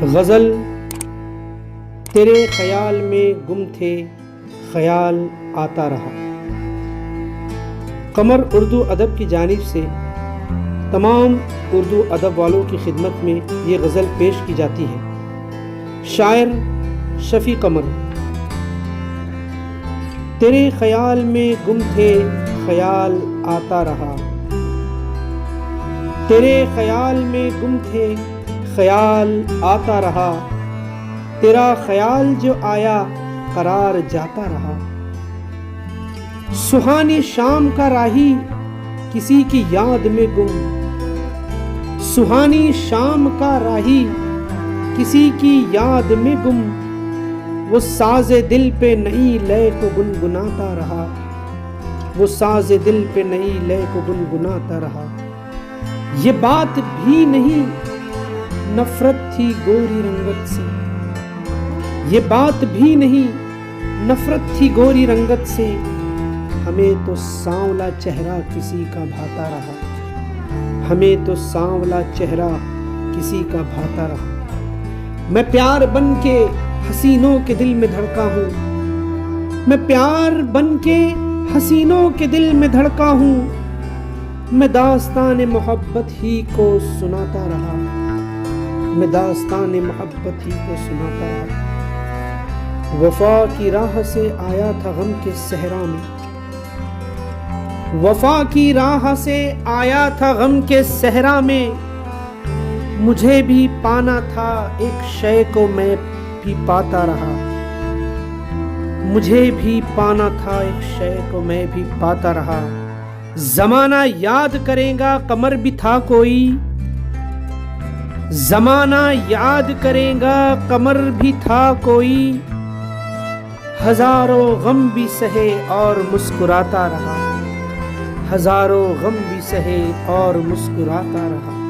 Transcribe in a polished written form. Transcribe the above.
غزل تیرے خیال میں گم تھے، خیال آتا رہا۔ قمر اردو ادب کی جانب سے تمام اردو ادب والوں کی خدمت میں یہ غزل پیش کی جاتی ہے۔ شاعر شفیع قمر۔ تیرے خیال میں گم تھے، خیال آتا رہا۔ تیرے خیال میں گم تھے، خیال آتا رہا۔ تیرا خیال جو آیا قرار جاتا رہا۔ سہانی شام کا راہی کسی کی یاد میں گم، سہانی شام کا راہی کسی کی یاد میں گم، وہ ساز دل پہ نئی لے کو گنگناتا رہا، وہ ساز دل پہ نئی لے کو گنگناتا رہا۔ یہ بات بھی نہیں نفرت تھی گوری رنگت سے، یہ بات بھی نہیں نفرت تھی گوری رنگت سے، ہمیں تو سانولا چہرہ کسی کا بھاتا رہا، ہمیں تو سانولا چہرہ کسی کا بھاتا رہا۔ میں پیار بن کے حسینوں کے دل میں دھڑکا ہوں، میں پیار بن کے حسینوں کے دل میں دھڑکا ہوں، میں داستان محبت ہی کو سناتا رہا، میں داستان محبت ہی کو سناتا رہا۔ وفا کی راہ سے آیا تھا غم کے صحرا میں، وفا کی راہ سے آیا تھا غم کے صحرا میں، مجھے بھی پانا تھا ایک شے کو میں بھی پاتا رہا، مجھے بھی پانا تھا ایک شے کو میں بھی پاتا رہا۔ زمانہ یاد کرے گا قمر بھی تھا کوئی، زمانہ یاد کرے گا قمر بھی تھا کوئی، ہزاروں غم بھی سہے اور مسکراتا رہا، ہزاروں غم بھی سہے اور مسکراتا رہا۔